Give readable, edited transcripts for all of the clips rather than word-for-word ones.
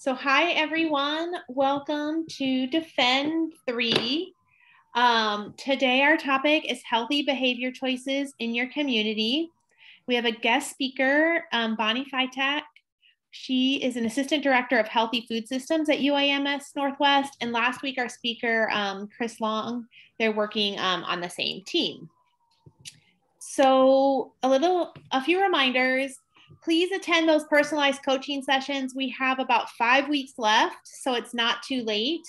So hi everyone, welcome to Defend 3. Today our topic is healthy behavior choices in your community. We have a guest speaker, Bonnie Fytak. She is an assistant director of healthy food systems at UAMS Northwest. And last week our speaker, Chris Long, they're working on the same team. So a few reminders. Please attend those personalized coaching sessions. We have about 5 weeks left, so it's not too late.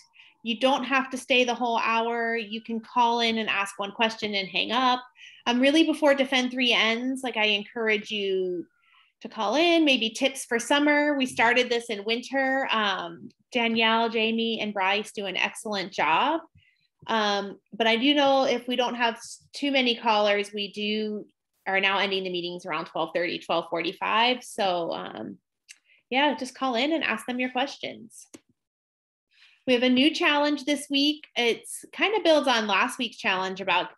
You don't have to stay the whole hour. You can call in and ask one question and hang up. Really before Defend 3 ends, I encourage you to call in, maybe tips for summer. We started this in winter. Danielle, Jamie, and Bryce do an excellent job. But I do know if we don't have too many callers, we are now ending the meetings around 12:30, 12:45. So yeah, just call in and ask them your questions. We have a new challenge this week. It's kind of builds on last week's challenge about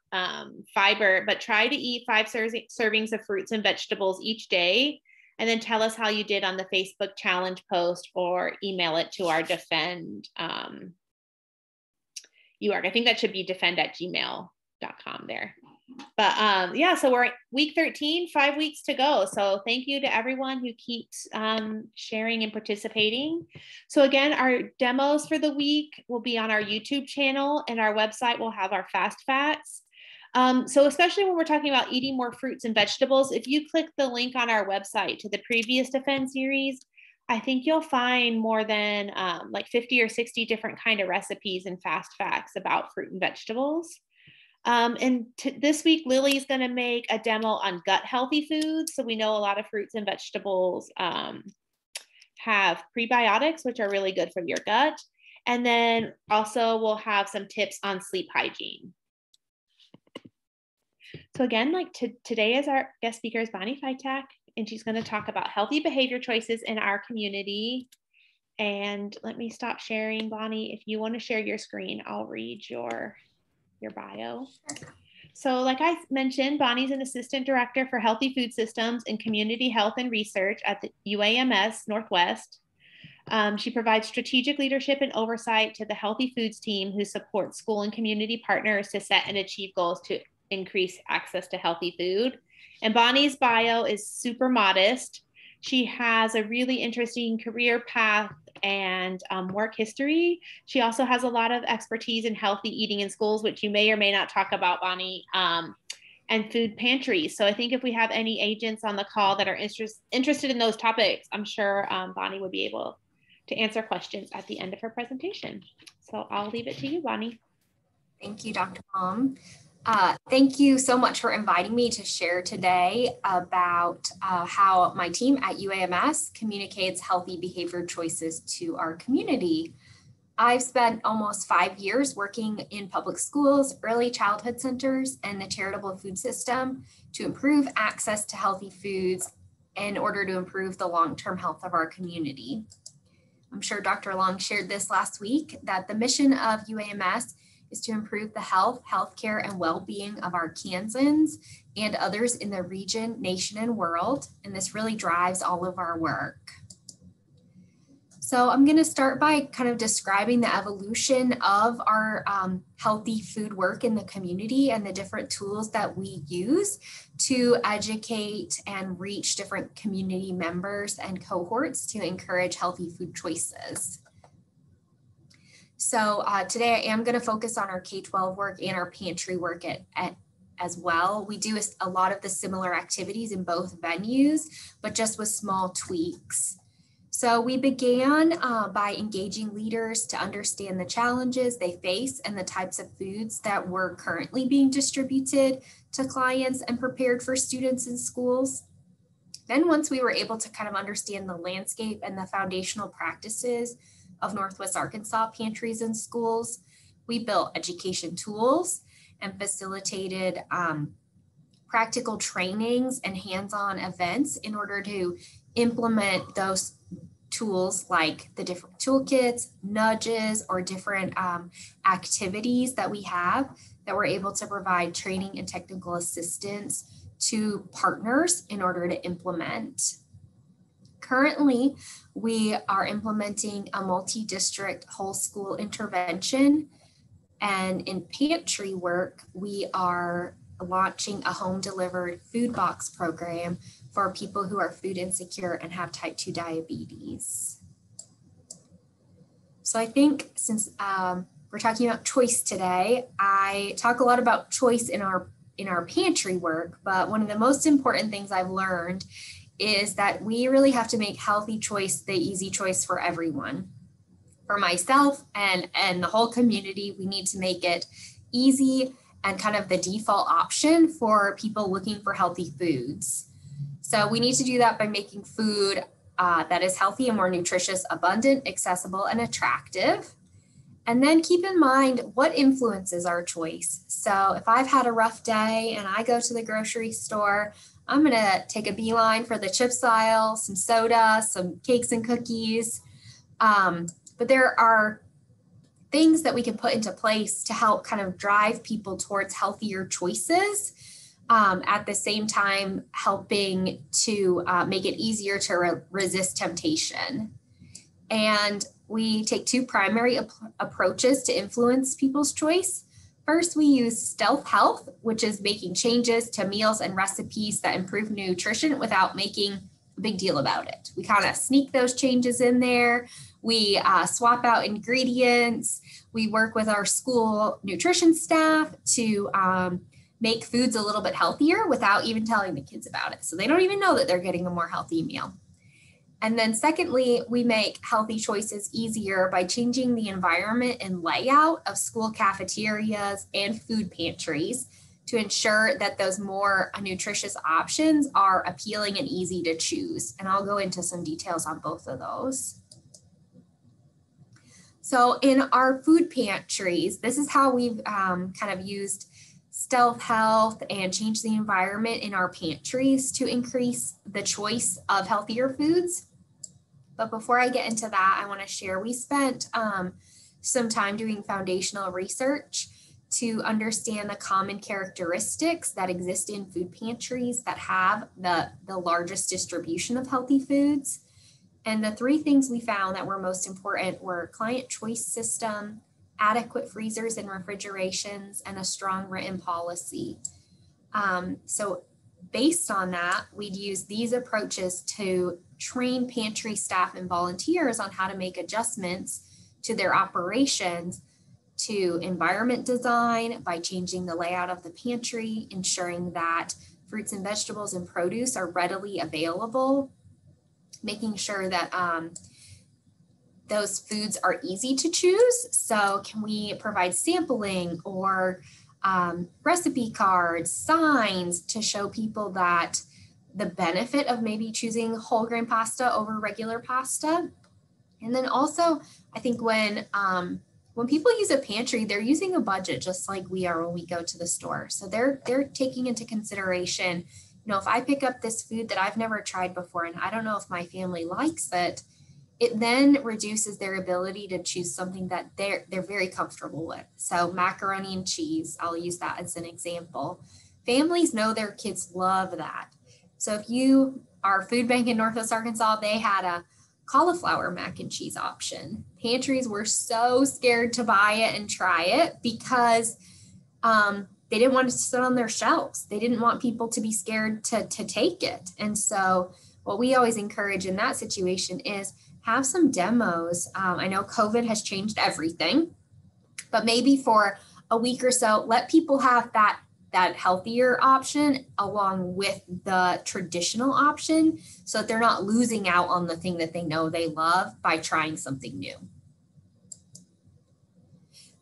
fiber, but try to eat 5 servings of fruits and vegetables each day, and then tell us how you did on the Facebook challenge post or email it to our Defend UARC. I think that should be defend@gmail.com there. But yeah, so we're week 13, 5 weeks to go. So thank you to everyone who keeps sharing and participating. So again, our demos for the week will be on our YouTube channel, and our website will have our fast facts. So especially when we're talking about eating more fruits and vegetables, if you click the link on our website to the previous Defend series, I think you'll find more than 50 or 60 different kind of recipes and fast facts about fruit and vegetables. And this week, Lily's going to make a demo on gut healthy foods. So we know a lot of fruits and vegetables have prebiotics, which are really good for your gut. And then also we'll have some tips on sleep hygiene. So again, today is our guest speaker is Bonnie Fytak, and she's going to talk about healthy behavior choices in our community. And let me stop sharing, Bonnie. If you want to share your screen, I'll read your bio. So like I mentioned, Bonnie's an assistant director for healthy food systems and community health and research at the UAMS Northwest. She provides strategic leadership and oversight to the healthy foods team, who supports school and community partners to set and achieve goals to increase access to healthy food. And Bonnie's bio is super modest. She has a really interesting career path and work history. She also has a lot of expertise in healthy eating in schools, which you may or may not talk about, Bonnie, and food pantries. So I think if we have any agents on the call that are interested in those topics, I'm sure Bonnie would be able to answer questions at the end of her presentation. So I'll leave it to you, Bonnie. Thank you, Dr. Palm. Thank you so much for inviting me to share today about how my team at UAMS communicates healthy behavior choices to our community. I've spent almost 5 years working in public schools, early childhood centers, and the charitable food system to improve access to healthy foods in order to improve the long-term health of our community. I'm sure Dr. Long shared this last week, that the mission of UAMS is to improve the health, healthcare, and well-being of our Kansans and others in the region, nation, and world. And this really drives all of our work. So I'm going to start by kind of describing the evolution of our healthy food work in the community and the different tools that we use to educate and reach different community members and cohorts to encourage healthy food choices. So today I am going to focus on our K-12 work and our pantry work as well. We do a lot of the similar activities in both venues, but just with small tweaks. So we began by engaging leaders to understand the challenges they face and the types of foods that were currently being distributed to clients and prepared for students in schools. Then once we were able to kind of understand the landscape and the foundational practices of Northwest Arkansas pantries and schools, we built education tools and facilitated practical trainings and hands-on events in order to implement those tools, like the different toolkits, nudges, or different activities that we have that we're able to provide training and technical assistance to partners in order to implement. Currently, we are implementing a multi-district whole school intervention. And in pantry work, we are launching a home delivered food box program for people who are food insecure and have type 2 diabetes. So I think since we're talking about choice today, I talk a lot about choice in our pantry work, but one of the most important things I've learned is that we really have to make healthy choice the easy choice for everyone. For myself and the whole community, we need to make it easy and kind of the default option for people looking for healthy foods. So we need to do that by making food that is healthy and more nutritious, abundant, accessible, and attractive. And then keep in mind what influences our choice. So if I've had a rough day and I go to the grocery store, I'm going to take a beeline for the chips aisle, some soda, some cakes and cookies. But there are things that we can put into place to help kind of drive people towards healthier choices, at the same time helping to make it easier to resist temptation. And we take two primary approaches to influence people's choice. First, we use stealth health, which is making changes to meals and recipes that improve nutrition without making a big deal about it. We kind of sneak those changes in there. We swap out ingredients. We work with our school nutrition staff to make foods a little bit healthier without even telling the kids about it. So they don't even know that they're getting a more healthy meal. And then secondly, we make healthy choices easier by changing the environment and layout of school cafeterias and food pantries to ensure that those more nutritious options are appealing and easy to choose. And I'll go into some details on both of those. So in our food pantries, this is how we've kind of used stealth health and change the environment in our pantries to increase the choice of healthier foods. But before I get into that, I want to share, we spent some time doing foundational research to understand the common characteristics that exist in food pantries that have the largest distribution of healthy foods. And the three things we found that were most important were client choice system, adequate freezers and refrigerations, and a strong written policy. So based on that, we'd use these approaches to train pantry staff and volunteers on how to make adjustments to their operations, to environment design by changing the layout of the pantry, ensuring that fruits and vegetables and produce are readily available, making sure that those foods are easy to choose. So can we provide sampling or recipe cards, signs to show people that the benefit of maybe choosing whole grain pasta over regular pasta? And then also, I think when people use a pantry, they're using a budget just like we are when we go to the store. So they're taking into consideration, if I pick up this food that I've never tried before and I don't know if my family likes it, it then reduces their ability to choose something that they're very comfortable with. So macaroni and cheese, I'll use that as an example. Families know their kids love that. So if our food bank in Northwest Arkansas, they had a cauliflower mac and cheese option. Pantries were so scared to buy it and try it because they didn't want it to sit on their shelves. They didn't want people to be scared to take it. And so what we always encourage in that situation is have some demos. I know COVID has changed everything, but maybe for a week or so, let people have that healthier option along with the traditional option so that they're not losing out on the thing that they know they love by trying something new.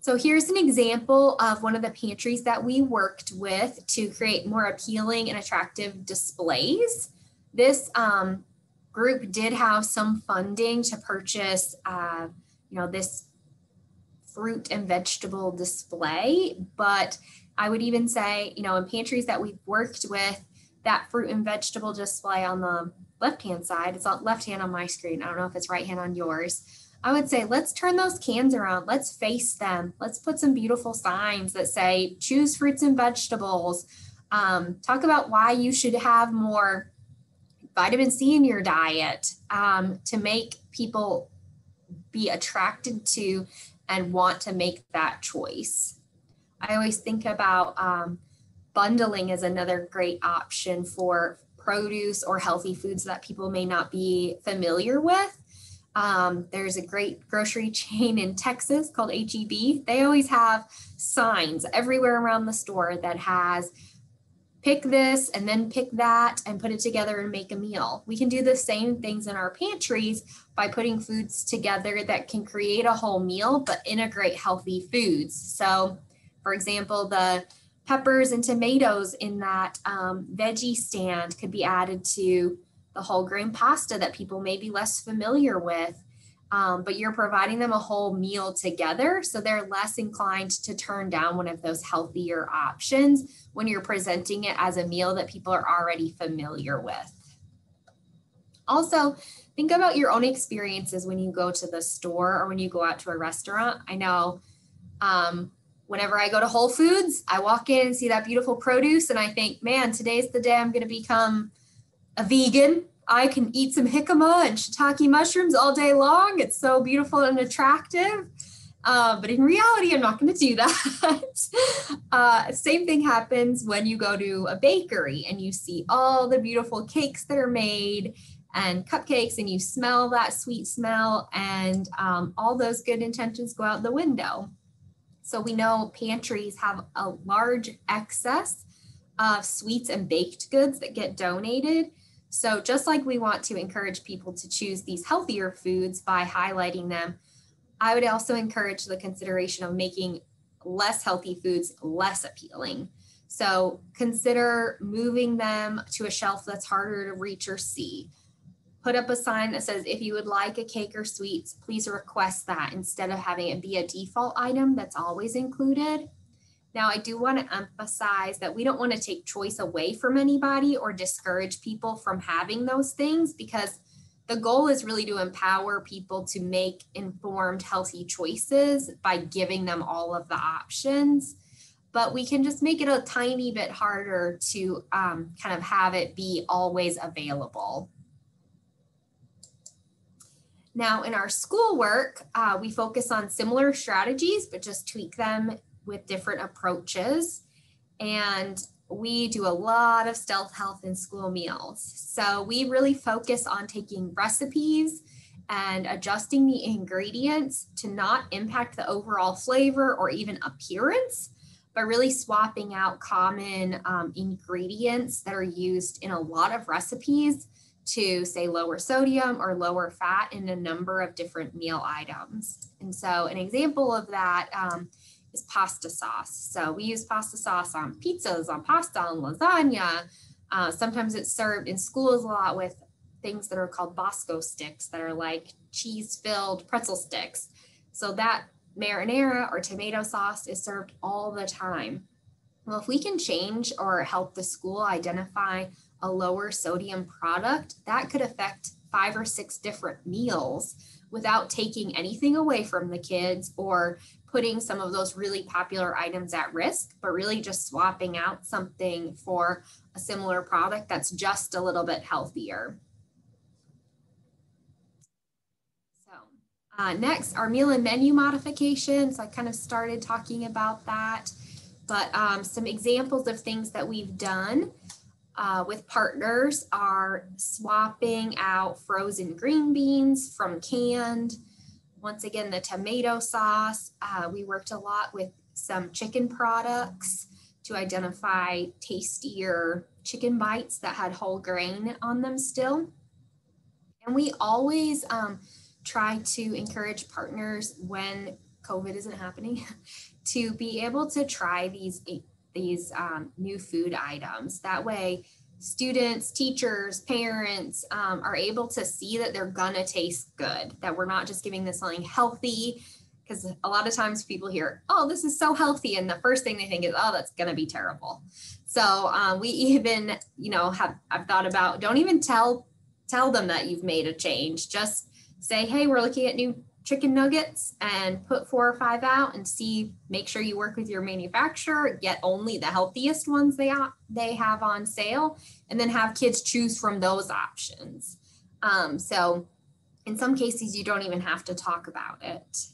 So here's an example of one of the pantries that we worked with to create more appealing and attractive displays. This group did have some funding to purchase, this fruit and vegetable display, but I would even say, in pantries that we've worked with, that fruit and vegetable display on the left-hand side, it's on left hand on my screen. I don't know if it's right hand on yours. I would say, let's turn those cans around. Let's face them. Let's put some beautiful signs that say, choose fruits and vegetables. Talk about why you should have more vitamin C in your diet, to make people be attracted to and want to make that choice. I always think about bundling as another great option for produce or healthy foods that people may not be familiar with. There's a great grocery chain in Texas called H-E-B. They always have signs everywhere around the store that has pick this and then pick that and put it together and make a meal. We can do the same things in our pantries by putting foods together that can create a whole meal, but integrate healthy foods. So, for example, the peppers and tomatoes in that veggie stand could be added to the whole grain pasta that people may be less familiar with. But you're providing them a whole meal together, so they're less inclined to turn down one of those healthier options when you're presenting it as a meal that people are already familiar with. Also, think about your own experiences when you go to the store or when you go out to a restaurant. I know whenever I go to Whole Foods, I walk in and see that beautiful produce and I think, man, today's the day I'm going to become a vegan. I can eat some jicama and shiitake mushrooms all day long. It's so beautiful and attractive. But in reality, I'm not going to do that. Same thing happens when you go to a bakery and you see all the beautiful cakes that are made and cupcakes, and you smell that sweet smell, and all those good intentions go out the window. So we know pantries have a large excess of sweets and baked goods that get donated. So just like we want to encourage people to choose these healthier foods by highlighting them, I would also encourage the consideration of making less healthy foods less appealing. So consider moving them to a shelf that's harder to reach or see. Put up a sign that says, if you would like a cake or sweets, please request that, instead of having it be a default item that's always included. Now, I do want to emphasize that we don't want to take choice away from anybody or discourage people from having those things, because the goal is really to empower people to make informed, healthy choices by giving them all of the options. But we can just make it a tiny bit harder to kind of have it be always available. Now, in our schoolwork, we focus on similar strategies, but just tweak them with different approaches. And we do a lot of stealth health in school meals. So we really focus on taking recipes and adjusting the ingredients to not impact the overall flavor or even appearance, but really swapping out common ingredients that are used in a lot of recipes to, say, lower sodium or lower fat in a number of different meal items. And so an example of that is pasta sauce. So we use pasta sauce on pizzas, on pasta, on lasagna. Sometimes it's served in schools a lot with things that are called Bosco sticks that are like cheese-filled pretzel sticks. So that marinara or tomato sauce is served all the time. Well, if we can change or help the school identify a lower sodium product, that could affect 5 or 6 different meals without taking anything away from the kids or putting some of those really popular items at risk, but really just swapping out something for a similar product that's just a little bit healthier. So next, our meal and menu modifications. I kind of started talking about that, but some examples of things that we've done with partners are swapping out frozen green beans from canned. Once again, the tomato sauce, we worked a lot with some chicken products to identify tastier chicken bites that had whole grain on them still. And we always try to encourage partners, when COVID isn't happening, to be able to try these new food items. That way, students, teachers, parents are able to see that they're gonna taste good, that we're not just giving them something healthy, because a lot of times people hear, oh, this is so healthy, and the first thing they think is, oh, that's gonna be terrible. So we even, I've thought about, don't even tell them that you've made a change. Just say, hey, we're looking at new chicken nuggets and put 4 or 5 out and make sure you work with your manufacturer, get only the healthiest ones they have on sale, and then have kids choose from those options. So in some cases, you don't even have to talk about it.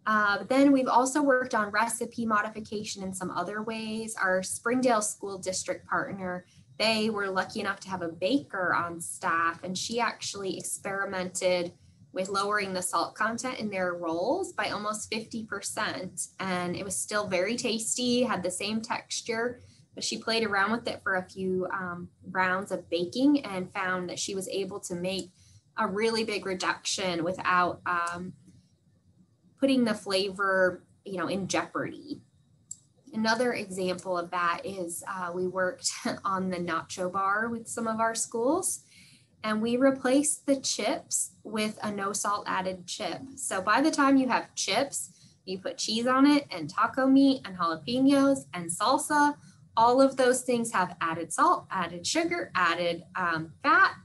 But then we've also worked on recipe modification in some other ways. Our Springdale School District partner, they were lucky enough to have a baker on staff, and she actually experimented with lowering the salt content in their rolls by almost 50%. And it was still very tasty, had the same texture, but she played around with it for a few rounds of baking and found that she was able to make a really big reduction without putting the flavor, in jeopardy. Another example of that is we worked on the nacho bar with some of our schools, and we replaced the chips with a no salt added chip. So by the time you have chips, you put cheese on it and taco meat and jalapenos and salsa. All of those things have added salt, added sugar, added fat.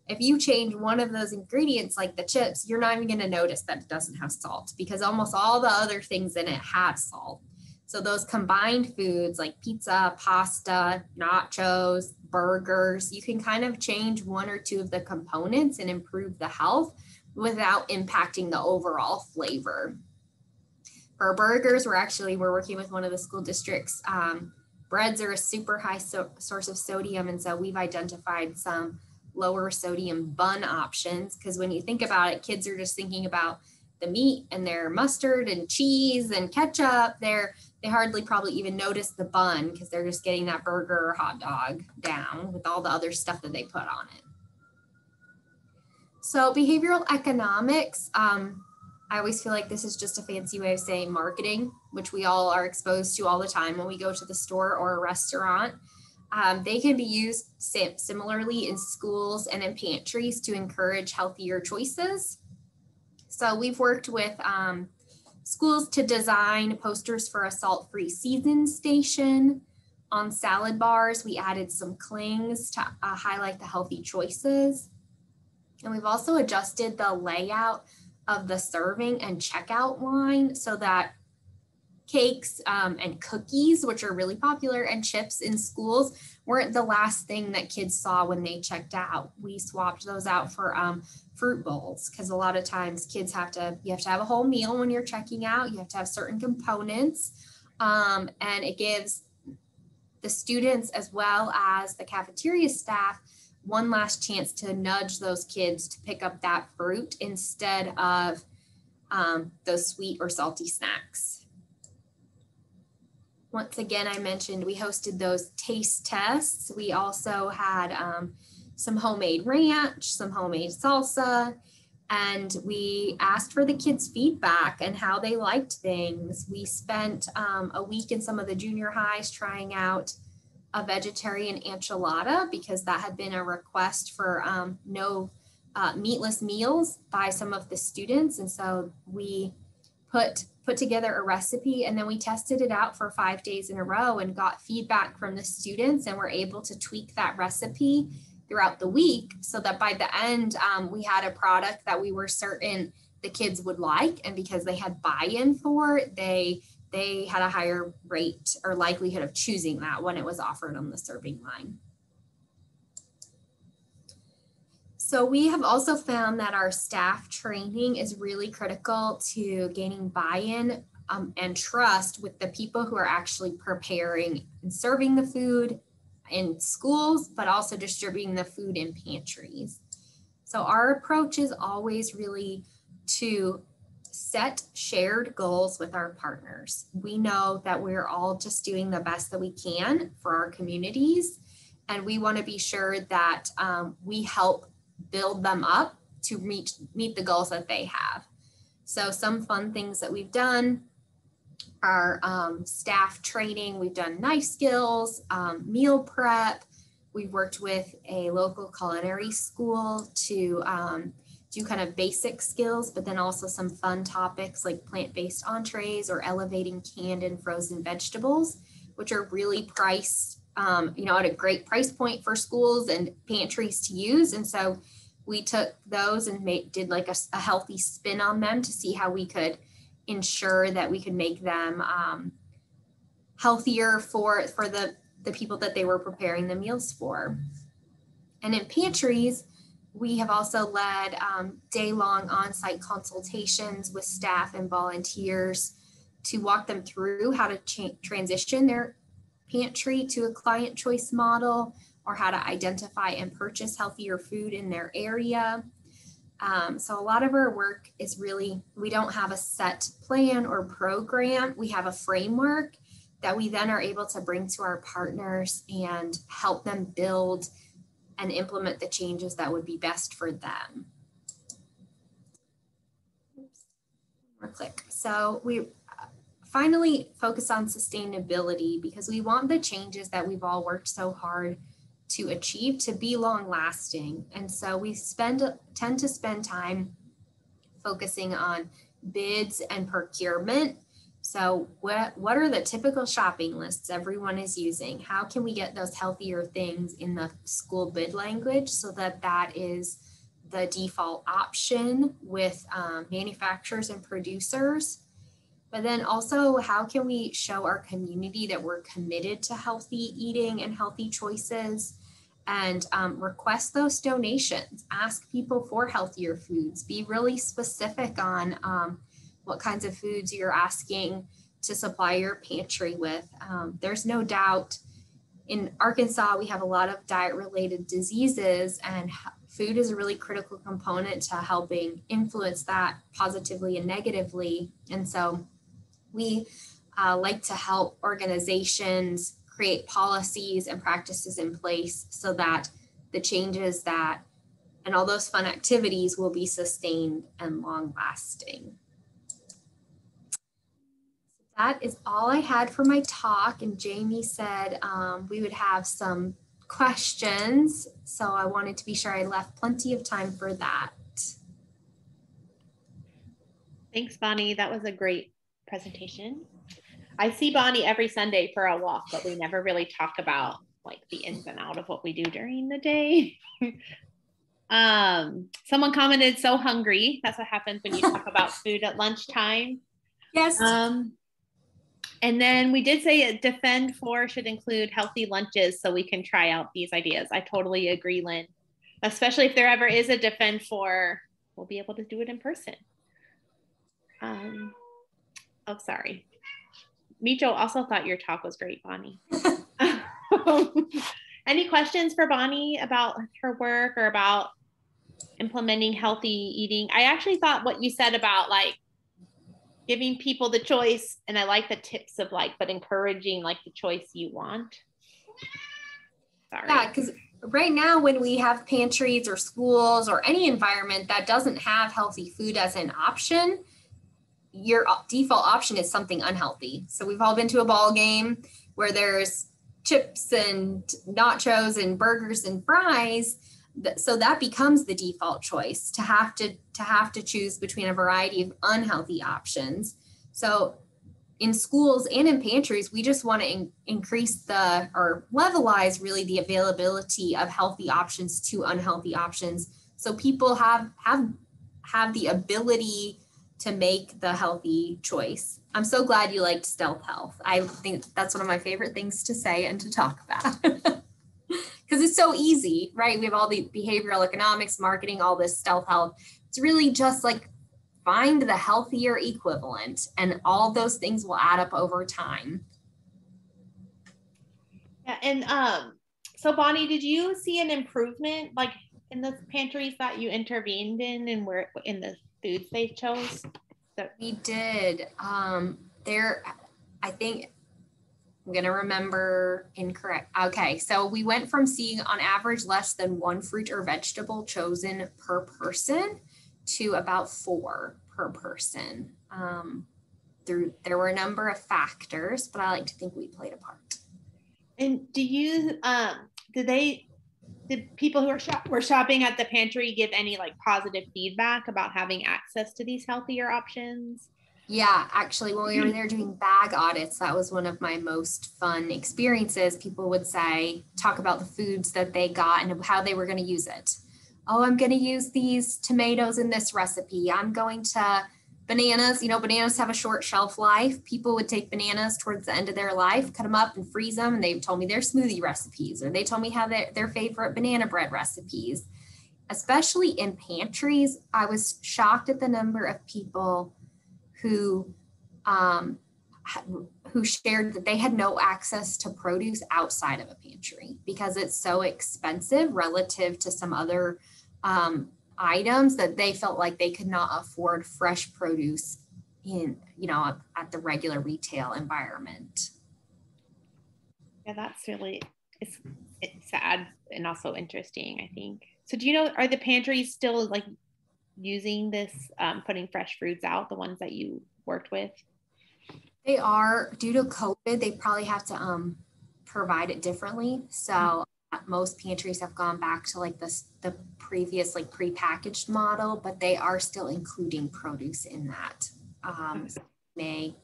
If you change one of those ingredients, like the chips, you're not even going to notice that it doesn't have salt, because almost all the other things in it have salt. So those combined foods like pizza, pasta, nachos, burgers, you can kind of change one or two of the components and improve the health without impacting the overall flavor. For burgers, we're working with one of the school districts. Breads are a super high source of sodium, and so we've identified some lower sodium bun options, because when you think about it, kids are just thinking about the meat and their mustard and cheese and ketchup. They hardly probably even notice the bun, because they're just getting that burger or hot dog down with all the other stuff that they put on it. So behavioral economics, I always feel like this is just a fancy way of saying marketing, which we all are exposed to all the time when we go to the store or a restaurant. They can be used similarly in schools and in pantries to encourage healthier choices. So we've worked with schools to design posters for a salt-free season station. On salad bars, we added some clings to highlight the healthy choices. And we've also adjusted the layout of the serving and checkout line so that cakes and cookies, which are really popular, and chips in schools weren't the last thing that kids saw when they checked out. We swapped those out for fruit bowls, because a lot of times kids you have to have a whole meal when you're checking out. You have to have certain components, and it gives the students as well as the cafeteria staff one last chance to nudge those kids to pick up that fruit instead of those sweet or salty snacks. Once again, I mentioned we hosted those taste tests. We also had some homemade ranch, some homemade salsa, and we asked for the kids' feedback and how they liked things. We spent a week in some of the junior highs trying out a vegetarian enchilada, because that had been a request for no meatless meals by some of the students. And so we put together a recipe, and then we tested it out for 5 days in a row and got feedback from the students, and were able to tweak that recipe throughout the week so that by the end we had a product that we were certain the kids would like. And because they had buy-in for it, they had a higher rate or likelihood of choosing that when it was offered on the serving line. So we have also found that our staff training is really critical to gaining buy-in and trust with the people who are actually preparing and serving the food in schools, but also distributing the food in pantries. So our approach is always really to set shared goals with our partners. We know that we're all just doing the best that we can for our communities, and we want to be sure that we help build them up to meet the goals that they have. So some fun things that we've done are staff training. We've done knife skills, meal prep. We've worked with a local culinary school to do kind of basic skills, but then also some fun topics like plant-based entrees or elevating canned and frozen vegetables, which are really priced, at a great price point for schools and pantries to use. And so we took those and did like a healthy spin on them to see how we could ensure that we could make them healthier for the people that they were preparing the meals for. And in pantries, we have also led day-long on-site consultations with staff and volunteers to walk them through how to transition their pantry to a client choice model, or how to identify and purchase healthier food in their area. So a lot of our work is really, we don't have a set plan or program. We have a framework that we then are able to bring to our partners and help them build and implement the changes that would be best for them. Oops. More click. So we finally focus on sustainability because we want the changes that we've all worked so hard to achieve to be long lasting. And so we tend to spend time focusing on bids and procurement. So what are the typical shopping lists everyone is using? How can we get those healthier things in the school bid language so that that is the default option with manufacturers and producers? But then also, how can we show our community that we're committed to healthy eating and healthy choices, and request those donations, ask people for healthier foods, be really specific on what kinds of foods you're asking to supply your pantry with. There's no doubt in Arkansas, we have a lot of diet-related diseases, and food is a really critical component to helping influence that positively and negatively. And so we like to help organizations create policies and practices in place so that the changes that and all those fun activities will be sustained and long lasting. That is all I had for my talk. And Jamie said we would have some questions. So I wanted to be sure I left plenty of time for that. Thanks, Bonnie. That was a great presentation. I see Bonnie every Sunday for a walk, but we never really talk about like the ins and out of what we do during the day. Someone commented, so hungry. That's what happens when you talk about food at lunchtime. Yes. And then we did say Defend For should include healthy lunches so we can try out these ideas. I totally agree, Lynn. Especially if there ever is a Defend For, we'll be able to do it in person. Oh, sorry. Micho also thought your talk was great, Bonnie. Any questions for Bonnie about her work or about implementing healthy eating? I actually thought what you said about like giving people the choice, and I like the tips of like, but encouraging like the choice you want. Sorry. Yeah, because right now when we have pantries or schools or any environment that doesn't have healthy food as an option, your default option is something unhealthy. So we've all been to a ball game where there's chips and nachos and burgers and fries. So that becomes the default choice to have to choose between a variety of unhealthy options. So in schools and in pantries, we just want to increase or levelize really the availability of healthy options to unhealthy options. So people have the ability to make the healthy choice. I'm so glad you liked Stealth Health. I think that's one of my favorite things to say and to talk about. Because it's so easy, right? We have all the behavioral economics, marketing, all this Stealth Health. It's really just like find the healthier equivalent, and all those things will add up over time. Yeah, and so Bonnie, did you see an improvement like in the pantries that you intervened in and where in the foods they chose? We did. I think I'm going to remember incorrect. Okay. So we went from seeing on average less than one fruit or vegetable chosen per person to about 4 per person. There were a number of factors, but I like to think we played a part. And did people who were shopping at the pantry give any like positive feedback about having access to these healthier options? Yeah, actually, when we were there doing bag audits, that was one of my most fun experiences. People would talk about the foods that they got and how they were going to use it. oh, I'm going to use these tomatoes in this recipe. I'm going to bananas, bananas have a short shelf life. People would take bananas towards the end of their life, cut them up and freeze them. And they've told me their smoothie recipes, or they told me how their favorite banana bread recipes. Especially in pantries, I was shocked at the number of people who shared that they had no access to produce outside of a pantry because it's so expensive relative to some other items that they felt like they could not afford fresh produce in, at the regular retail environment. Yeah, that's really, it's sad and also interesting, I think. So do you know, are the pantries still like using this, putting fresh fruits out, the ones that you worked with? They are. Due to COVID, they probably have to provide it differently. So most pantries have gone back to like the previous like prepackaged model, but they are still including produce in that. So may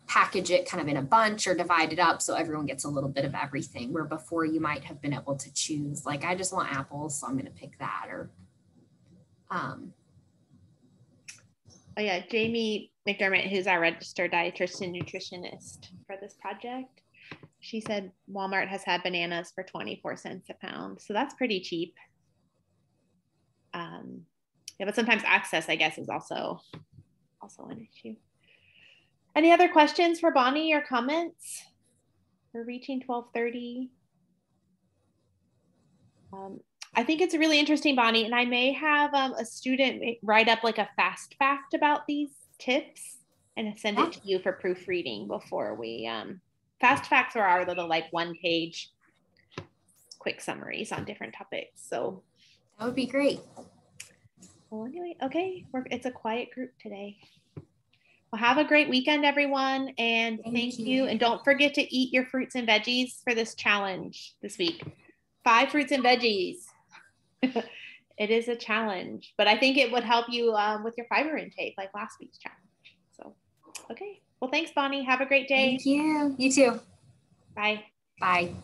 package it kind of in a bunch or divide it up so everyone gets a little bit of everything, where before you might have been able to choose, like, I just want apples, so I'm going to pick that. Or oh yeah, Jamie McDermott, who's our registered dietitian nutritionist for this project, she said Walmart has had bananas for 24 cents a pound. So that's pretty cheap. Yeah, but sometimes access, I guess, is also an issue. Any other questions for Bonnie or comments? We're reaching 12:30. I think it's really interesting, Bonnie, and I may have a student write up like a fast fact about these tips and send it to you for proofreading before we, fast facts are our little like 1-page quick summaries on different topics. So that would be great. Well, anyway, okay, it's a quiet group today. Well, have a great weekend, everyone, and thank you. And don't forget to eat your fruits and veggies for this challenge this week. 5 fruits and veggies. It is a challenge, but I think it would help you with your fiber intake, like last week's challenge. So, okay. Well, thanks, Bonnie. Have a great day. Thank you. You too. Bye. Bye.